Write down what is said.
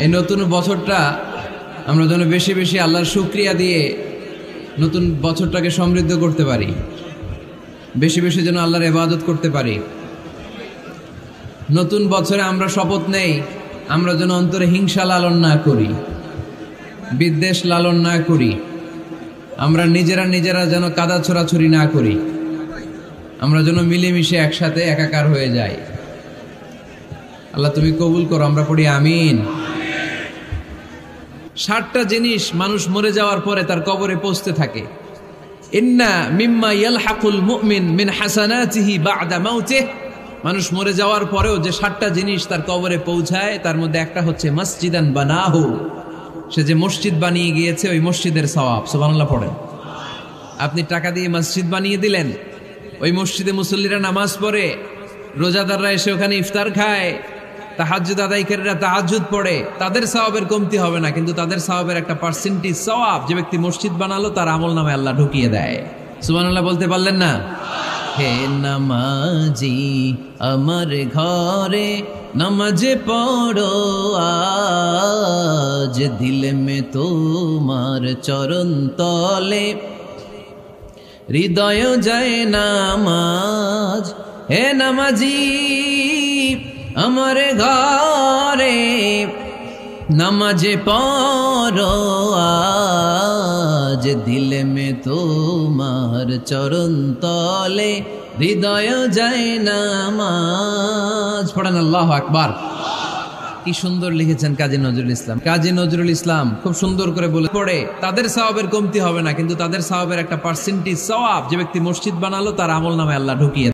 এই নতুন বছরটা আমরা যেন বেশি বেশি আল্লাহর শুকরিয়া দিয়ে নতুন বছরটাকে সমৃদ্ধ করতে পারি, বেশি বেশি যেন আল্লাহর ইবাদত করতে পারি। নতুন বছরে আমরা শপথ নেই আমরা যেন অন্তরে হিংসা লালন না করি, বিদ্বেষ লালন না করি, আমরা নিজেরা যেন কাদা ছোড়াছুরি না করি, আমরা যেন মিলেমিশে একসাথে একাকার হয়ে যাই। আল্লাহ তুমি কবুল করো, আমরা পড়ি আমিন। 60টা জিনিস মানুষ মরে যাওয়ার পরে তার কবরে পৌঁছতে থাকে। ইন্না মিম্মা ইয়ালহাকুল মুমিন মিন হাসানাতিহি বা'দা মাউতিহি, মানুষ মরে যাওয়ার পরেও যে 60টা জিনিস তার কবরে পৌঁছায় তার মধ্যে একটা হচ্ছে মসজিদান বানাহু, সে যে মসজিদ বানিয়ে গিয়েছে ওই মসজিদের সওয়াব। সুবহানাল্লাহ পড়েন। আপনি টাকা দিয়ে মসজিদ বানিয়ে দিলেন, ওই মসজিদে মুসল্লিরা নামাজ পড়ে, রোজাদাররা এসে ওখানে ইফতার খায়, তাহাজ্জুদ আদায়কারীরা তাহাজ্জুদ পড়ে, তাদের সওয়াবের কমতি হবে না, কিন্তু তাদের সওয়াবের একটা পার্সেন্টেজ সওয়াব যে ব্যক্তি মসজিদ বানালো তার আমলনামে আল্লাহ ঢুকিয়ে দেয়। সুবহানাল্লাহ বলতে পারলেন না? হে নামাজি আমার ঘরে নামাজে পড়ো আজ, দিলে মে তোমার চরণ তলে হৃদয় যায় নামাজ। হে নামাজি আমার ঘরে নামাজে পড়ো আজ, দিলে মে তোমার চরণ তলে হৃদয় যায় নামাজ। পড়েন আল্লাহু আকবার। কি সুন্দর লিখেছেন কাজী নজরুল ইসলাম। কাজী নজরুল ইসলাম খুব সুন্দর করে বলে পড়ে, তাদের সওয়াবের কমতি হবে না, কিন্তু তাদের সওয়াবের একটা পার্সেন্টেজ সওয়াব যে ব্যক্তি মসজিদ বানালো তার আমলনামে আল্লাহ ঢুকিয়ে